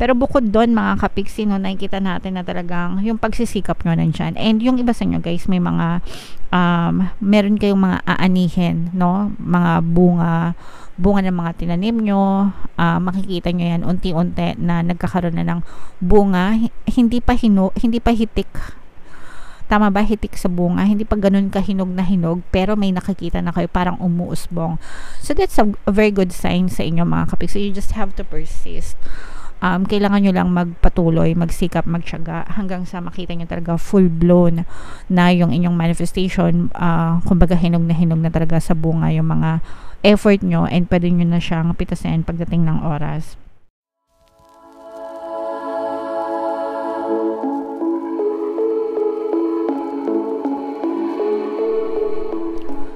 Pero bukod doon mga kapiksi, no, nakikita natin na talagang yung pagsisikap nyo nandyan. And yung iba sa inyo guys, may mga meron kayong mga aanihin, no, mga bunga ng mga tinanim nyo. Makikita nyo yan unti-unti na nagkakaroon na ng bunga, hindi pa hitik. Tama ba? Hitik sa bunga. Hindi pa ganun kahinog na hinog, pero may nakikita na kayo parang umuusbong. So that's a very good sign sa inyo mga kapik. So you just have to persist. Kailangan nyo lang magpatuloy, magsikap, magtiyaga hanggang sa makita nyo talaga full-blown na yung inyong manifestation. Kumbaga hinog na talaga sa bunga yung mga effort nyo, and pwede nyo na siyang pitasin pagdating ng oras.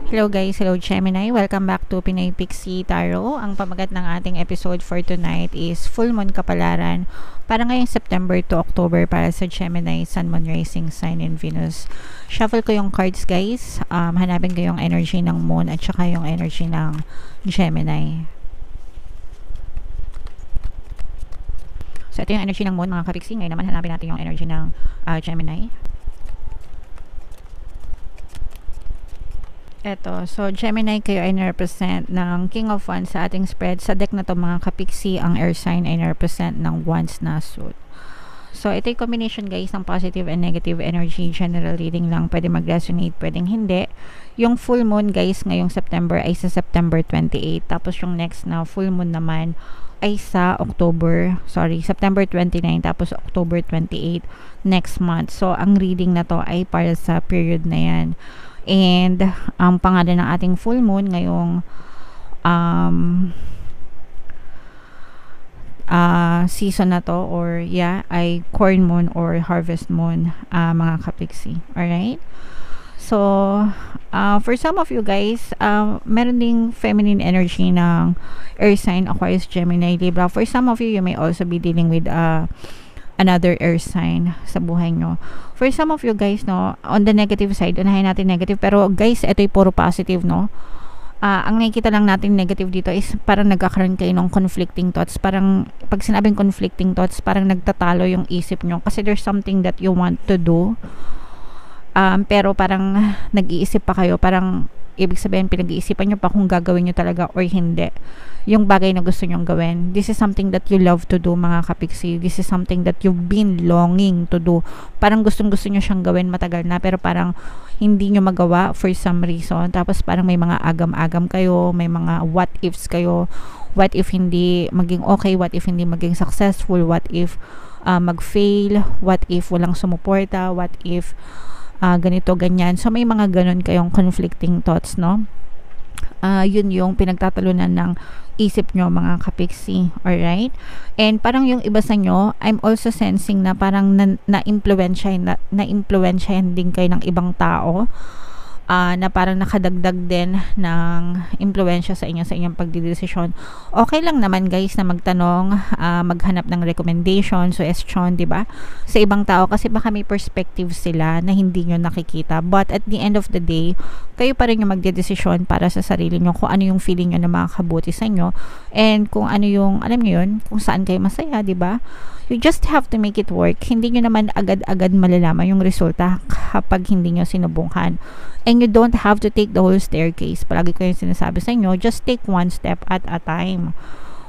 Hello guys, hello Gemini. Welcome back to Pinoy Pixie Tarot. Ang pamagat ng ating episode for tonight is Full Moon Kapalaran para ngayong September to October para sa Gemini, Sun, Moon, Rising Sign, and Venus. Shuffle ko yung cards guys. Hanapin ko yung energy ng Moon at saka yung energy ng Gemini. So ito yung energy ng Moon mga kapiksi. Ngayon naman hanapin natin yung energy ng Gemini. Eto, so Gemini, kayo ay na-represent ng King of Wands sa ating spread. Sa deck na to mga kapiksi, ang air sign ay na-represent ng Wands na suit. So ito yung combination guys ng positive and negative energy. General reading lang, pwede mag-resonate, pwedeng hindi. Yung full moon guys ngayong September ay sa September 28. Tapos yung next na full moon naman ay sa September 29, tapos October 28 next month. So ang reading na to ay para sa period na yan. And ang pangalan ng ating full moon ngayong season na to ay corn moon or harvest moon mga kapiksi. Alright? So for some of you guys, meron ding feminine energy ng air sign, Aquarius, Gemini, Libra. For some of you, you may also be dealing with another air sign sa buhay nyo. For some of you guys, no, on the negative side, unahin natin negative, pero guys, ito'y puro positive, no. Ang nakikita lang natin negative dito is parang nagkakaroon kayo ng conflicting thoughts. Parang pag sinabing conflicting thoughts, parang nagtatalo yung isip nyo kasi there's something that you want to do, pero parang nag-iisip pa kayo, parang ibig sabihin pinag-iisipan nyo pa kung gagawin nyo talaga or hindi yung bagay na gusto nyong gawin. This is something that you love to do mga kapiksi. This is something that you've been longing to do. Parang gustong-gusto nyo siyang gawin matagal na, pero parang hindi nyo magawa for some reason. Tapos parang may mga agam-agam kayo, may mga what ifs kayo. What if hindi maging okay? What if hindi maging successful? What if mag-fail? What if walang sumuporta? What if ganito, ganyan. So may mga ganun kayong conflicting thoughts, no? Yun yung pinagtatalunan ng isip nyo mga kapiksi. Alright? And parang yung iba sa nyo, I'm also sensing na parang na-impluensyahan din kayo ng ibang tao, na parang nakadagdag din ng impluensya sa inyong pagdidesisyon. Okay lang naman guys na magtanong, maghanap ng recommendation, suggestion, diba? Sa ibang tao kasi baka may perspective sila na hindi nyo nakikita. But at the end of the day, kayo pa rin yung magdedesisyon para sa sarili nyo kung ano yung feeling nyo na makakabuti sa inyo, and kung ano yung, alam nyo yun, kung saan kayo masaya, diba? You just have to make it work. Hindi nyo naman agad-agad malalaman yung resulta kapag hindi nyo sinubukan. And you don't have to take the whole staircase. Palagi ko yung sinasabi sa inyo, just take one step at a time.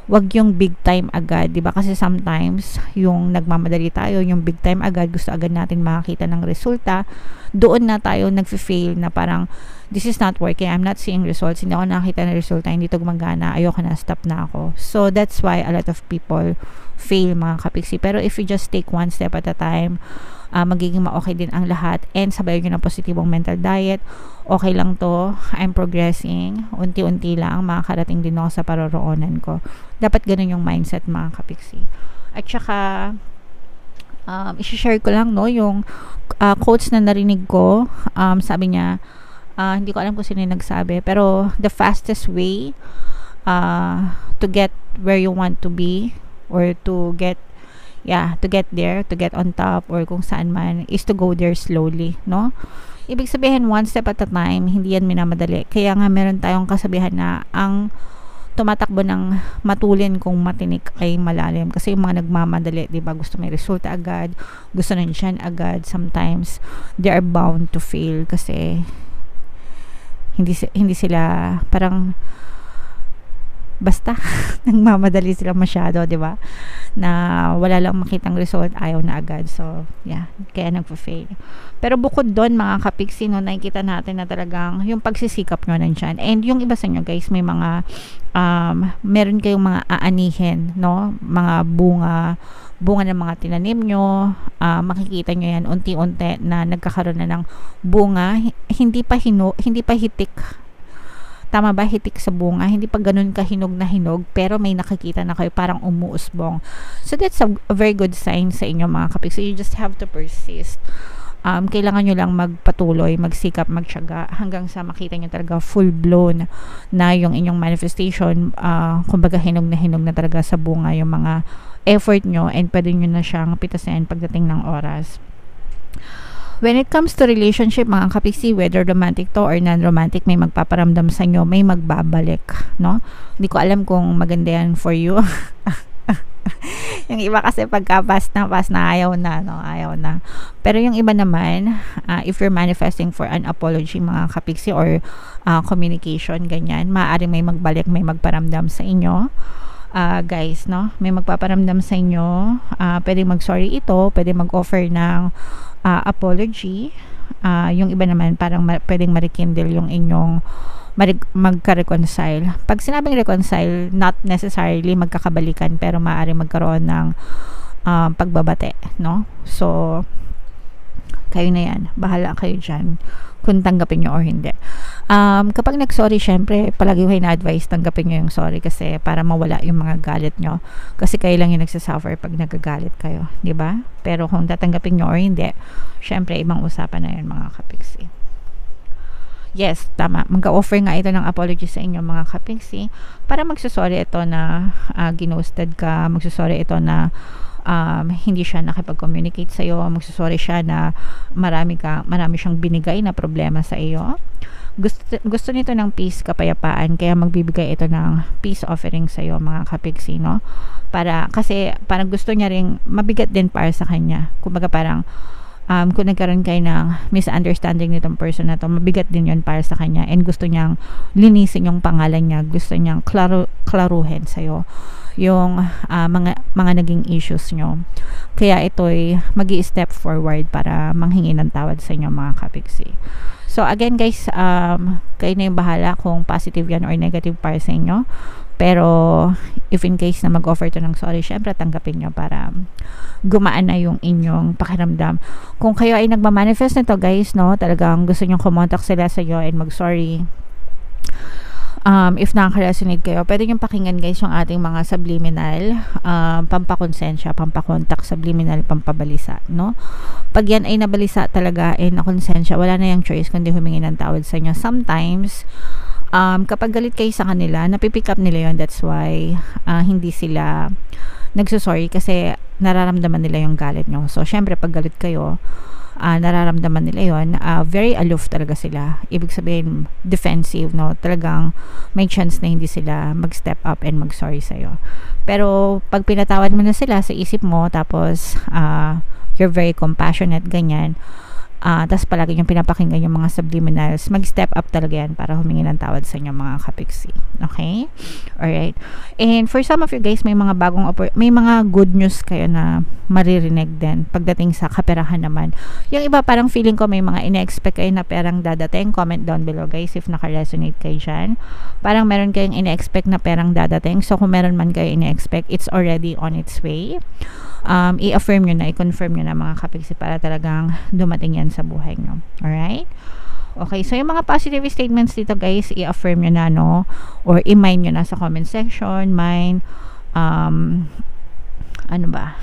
Wag yung big time agad, diba? Kasi sometimes, yung nagmamadali tayo, yung big time agad, gusto agad natin makakita ng resulta, doon na tayo nagfi-fail na parang, this is not working, I'm not seeing results, hindi ako nakakita ng resulta, hindi ito gumagana, ayoko na, stop na ako. So, that's why a lot of people fail mga kapiksi. Pero if you just take one step at a time, magiging ma-okay din ang lahat, and sabayan nyo ng positibong mental diet. Okay lang to, I'm progressing, unti-unti lang makakarating din ako sa paroroonan ko. Dapat ganun yung mindset mga kapiksi. At saka i-share ko lang, no, yung quotes na narinig ko. Sabi niya, hindi ko alam kung sino yung nagsabi, pero the fastest way to get where you want to be, or to get there, to get on top, or kung saan man, is to go there slowly, no? Ibig sabihin, one step at a time, hindi yan minamadali. Kaya nga meron tayong kasabihan na ang tumatakbo ng matulin kung matinik ay malalim. Kasi yung mga nagmamadali, di ba, gusto may resulta agad, gusto nandiyan agad, sometimes they are bound to fail kasi hindi sila parang basta nagmamadali sila masyado, di ba, na wala lang makitang result, ayaw na agad. So yeah, kaya nagfa-fail. Pero bukod doon mga kapiksi, no, nakikita natin na talagang yung pagsisikap nyo nandyan. And yung iba sa inyo guys, may mga meron kayong mga aanihin, no, mga bunga ng mga tinanim nyo. Makikita nyo yan unti-unti na nagkakaroon na ng bunga, hindi pa hitik. Tama ba? Hitik sa bunga. Hindi pa ganun kahinog na hinog, pero may nakikita na kayo parang umuusbong. So that's a very good sign sa inyo mga kapik. So you just have to persist. Kailangan nyo lang magpatuloy, magsikap, magtiyaga hanggang sa makita nyo talaga full-blown na yung inyong manifestation. Kumbaga hinog na talaga sa bunga yung mga effort nyo, and pwede nyo na siyang pitasin pagdating ng oras. When it comes to relationship mga kapiksi, whether romantic to or non-romantic, may magpaparamdam sa inyo, may magbabalik, no? Hindi ko alam kung maganda yan for you. Yung iba kasi pagka pass na ayaw na, no? Ayaw na. Pero yung iba naman, if you're manifesting for an apology mga kapiksi or communication, ganyan, maaaring may magbalik, may magparamdam sa inyo. Guys, no? May magpaparamdam sa inyo, pwedeng mag-sorry ito, pwedeng mag-offer ng apology. Yung iba naman parang pwedeng ma-rekindle yung inyong magka-reconcile. Pag sinabing reconcile, not necessarily magkakabalikan, pero maaari magkaroon ng pagbabate, no? So kayo na yan, bahala kayo dyan kung tanggapin nyo or hindi. Kapag nag-sorry, syempre palagi ko na-advise tanggapin nyo yung sorry, kasi para mawala yung mga galit nyo, kasi kayo lang yung nagsasuffer pag nagagalit kayo, di ba? Pero kung tatanggapin nyo or hindi, syempre ibang usapan na yun mga kapiksi. Yes, tama, mag-offer nga ito ng apology sa inyo mga kapiksi, para magsusorry ito na ginosted ka, magsusorry ito na hindi siya nakipag-communicate sa iyo, magsusorry siya na marami siyang binigay na problema sa iyo. Gusto nito ng peace, kapayapaan, kaya magbibigay ito ng peace offering sa iyo mga kapiksi, no? Kasi parang gusto niya ring mabigat din para sa kanya. Kumbaga parang kung nagkaroon kayo ng misunderstanding nitong person na to, mabigat din yun para sa kanya, and gusto niyang linisin yung pangalan niya, gusto niyang klaruhin sa iyo yung mga naging issues nyo. Kaya ito'y magi-step forward para manghingi ng tawad sa inyo mga kapiksi. So again guys, kayo na yung bahala kung positive yan or negative para sa inyo. Pero if in case na mag-offer to ng sorry, syempre tanggapin nyo para gumaan na yung inyong pakiramdam. Kung kayo ay nagmamanifest nito guys, no, talagang gusto nyo kumontak sila sa iyo and mag-sorry, if nakaka-resonate kayo, pwede nyo pakinggan guys yung ating mga subliminal, pampakonsensya, pampakontak, subliminal, pampabalisa, no? Pag yan ay nabalisa talaga, nakonsensya, wala na yung choice kundi humingi ng tawad sa inyo. Sometimes, kapag galit kayo sa kanila, napipick up nila yon. That's why hindi sila nagsusorry, kasi nararamdaman nila yung galit nyo. So, syempre, pag galit kayo, nararamdaman nila yon, very aloof talaga sila. Ibig sabihin, defensive, no? Talagang may chance na hindi sila mag-step up and mag-sorry sa'yo. Pero, pag pinatawad mo na sila sa isip mo, tapos, you're very compassionate, ganyan, tapos palagi yung pinapakinggan yung mga subliminals, mag-step up talaga yan para humingi ng tawad sa inyo mga kapiksi. Okay? Alright. And for some of you guys, may mga may mga good news kayo na maririnig din pagdating sa kaperahan naman. Yung iba, parang feeling ko may mga ine-expect kayo na perang dadating. Comment down below guys if naka-resonate kayo dyan. Parang meron kayong ine-expect na perang dadating. So kung meron man kayo ine-expect, it's already on its way. I-affirm nyo na, i-confirm nyo na mga kapiksi para talagang dumating yan sa buhay nyo. Alright? Okay, so yung mga positive statements dito guys, i-affirm nyo na, no? Or i-mind nyo na sa comment section. Mind, ano ba?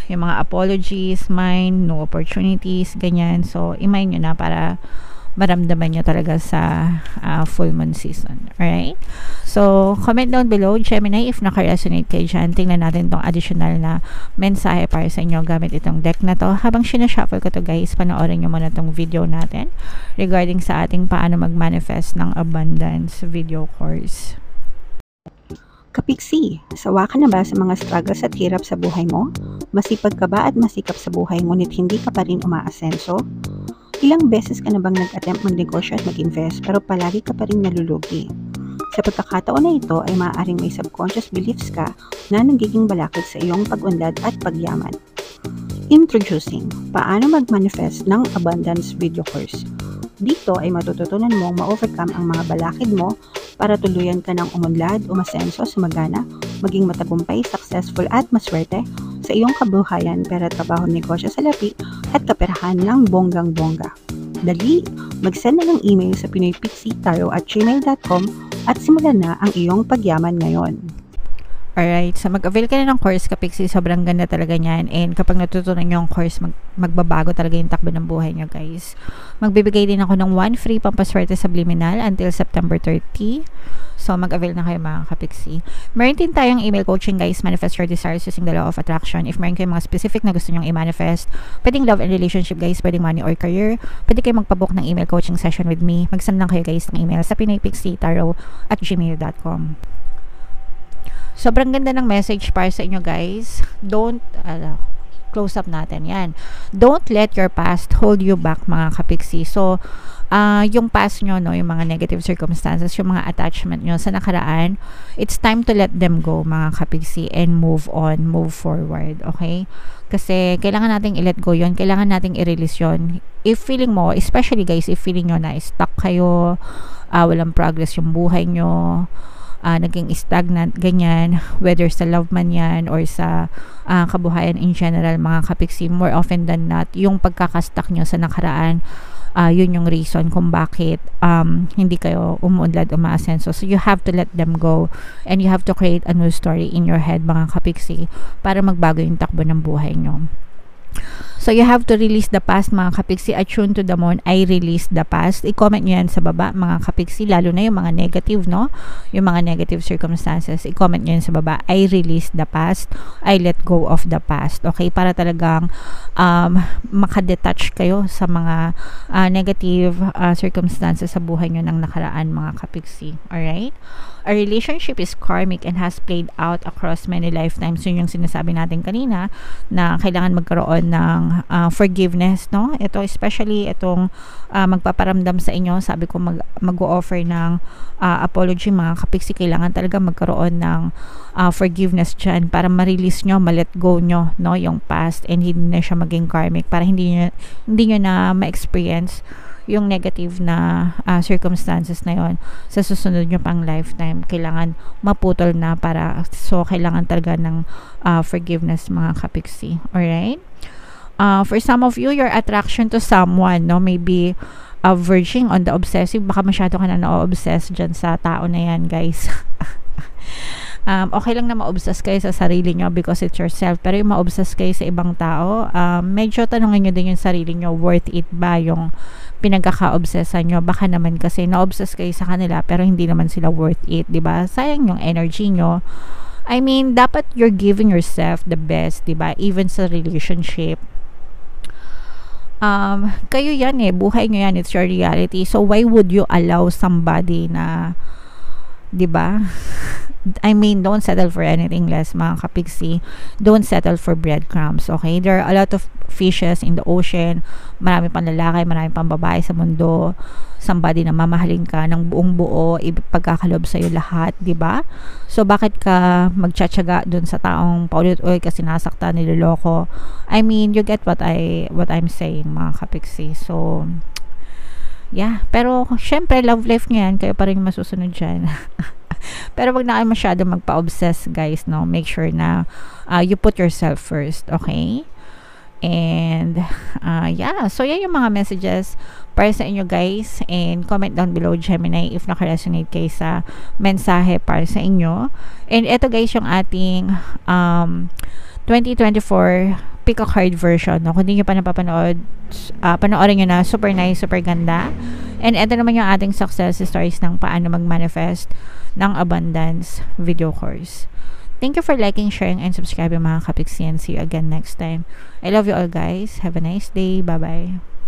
Yung mga apologies, mind, no opportunities, ganyan. So, i-mind nyo na para maramdaman nyo talaga sa full moon season. Alright? So, comment down below, Gemini, if naka-resonate kayo dyan. Tingnan natin tong additional na mensahe para sa inyo gamit itong deck na to. Habang sinashuffle ko to guys, panoorin nyo muna tong video natin regarding sa ating paano mag-manifest ng abundance video course. Kapiksi, sawa ka na ba sa mga struggles at hirap sa buhay mo? Masipag ka ba at masikap sa buhay ngunit hindi ka pa rin umaasenso? Ilang beses ka na bang nag-attempt magnegosyo at mag-invest pero palagi ka pa rin nalulugi? Sa pagkakataon na ito ay maaaring may subconscious beliefs ka na nagiging balakid sa iyong pag-unlad at pagyaman. Introducing, paano mag-manifest ng abundance video course. Dito ay matututunan mong ma-overcome ang mga balakid mo para tuluyan ka ng umunlad, umasenso, sumagana, maging matagumpay, successful at maswerte sa iyong kabuhayan, pera, trabaho, negosyo, salapi at kaperahan ng bonggang-bongga. Dali, mag-send na ng email sa pinoypixitaro@gmail.com at simulan na ang iyong pagyaman ngayon. Alright, so mag-avail ka na ng course Kapiksi, sobrang ganda talaga niyan, and kapag natutunan nyo yung course, magbabago talaga yung takbo ng buhay nyo, guys. Magbibigay din ako ng 1 free pampaswerte subliminal until September 30. So mag-avail na kayo mga Kapiksi. Meron din tayong email coaching, guys, manifest your desires using the law of attraction. If meron kayong mga specific na gusto nyong i-manifest, pwedeng love and relationship, guys, pwedeng money or career, pwede kayong magpabook ng email coaching session with me. Mag-send lang kayo, guys, ng email sa pinoypixitaro@gmail.com. Sobrang ganda ng message para sa inyo, guys. Don't, close up natin yan. Don't let your past hold you back, mga Kapiksi. So, yung past nyo, no, yung mga negative circumstances, yung mga attachment nyo sa nakaraan, it's time to let them go, mga Kapiksi, and move on, move forward, okay? Kasi, kailangan nating i-let go yun, kailangan nating i-release yun. If feeling mo, especially, guys, if feeling nyo na stuck kayo, walang progress yung buhay nyo, naging stagnant, ganyan, whether sa love man yan or sa kabuhayan in general, mga Kapiksi, more often than not, yung pagkakastuck nyo sa nakaraan, yun yung reason kung bakit hindi kayo umuunlad, umaasenso. So you have to let them go and you have to create a new story in your head, mga Kapiksi, para magbago yung takbo ng buhay nyo. So, you have to release the past, mga Kapiksi. Attune to the moon, I release the past. I-comment nyo yan sa baba, mga Kapiksi, lalo na yung mga negative, no? Yung mga negative circumstances. I-comment nyo yan sa baba, I release the past, I let go of the past. Okay? Para talagang makadetach kayo sa mga negative circumstances sa buhay nyo ng nakaraan, mga Kapiksi. Alright? A relationship is karmic and has played out across many lifetimes. Yun yung sinasabi natin kanina, na kailangan magkaroon ng forgiveness, no? Ito, especially itong magpaparamdam sa inyo, sabi ko mag-o-offer ng apology, mga Kapiksi, kailangan talaga magkaroon ng forgiveness dyan para ma-release nyo, ma-let go nyo, no, yung past, and hindi na siya maging karmic, para hindi nyo na ma-experience yung negative na circumstances na yon sa susunod nyo pang lifetime. Kailangan maputol na, so kailangan talaga ng forgiveness, mga Kapiksi. Alright? For some of you, your attraction to someone, no, maybe verging on the obsessive. Baka masyado ka na na-obsess dyan sa tao na yan, guys. Okay lang na ma-obsess kayo sa sarili nyo because it's yourself, pero yung ma-obsess kayo sa ibang tao, medyo tanongin nyo din yung sarili nyo, worth it ba yung pinagkaka-obsessan nyo? Baka naman kasi na-obsess kayo sa kanila pero hindi naman sila worth it, diba? Sayang yung energy nyo. I mean, dapat you're giving yourself the best, diba? Even sa relationship. Kayo yan buhay nyo yan, it's your reality. So why would you allow somebody na, diba? I mean, don't settle for anything less, mga Kapiksi. Don't settle for breadcrumbs, okay? There are a lot of fishes in the ocean. Marami pang lalaki, marami pang babae sa mundo. Somebody na mamahalin ka ng buong buo, ipagkakalob sa'yo lahat, diba? So, bakit ka magtsatsaga dun sa taong paulit-ulit kasi nasaktan, niloloko? I mean, you get what I'm saying, mga Kapiksi. So, yeah. Pero, syempre, love life nyo yan. Kayo pa rin masusunod dyan. Pero wag na kayo masyado magpa-obsess, guys, no? Make sure na you put yourself first, okay? And yeah, so yan yung mga messages para sa inyo, guys, and comment down below, Gemini, if naka-resonate kayo sa mensahe para sa inyo. And eto, guys, yung ating 2024 pick a card version, no? Kung hindi nyo pa napapanood, panoorin nyo na, super nice, super ganda. And eto naman yung ating success stories ng paano mag-manifest ng abundance video course. Thank you for liking, sharing, and subscribing, mga Kapiksi, and see you again next time. I love you all, guys. Have a nice day. Bye-bye.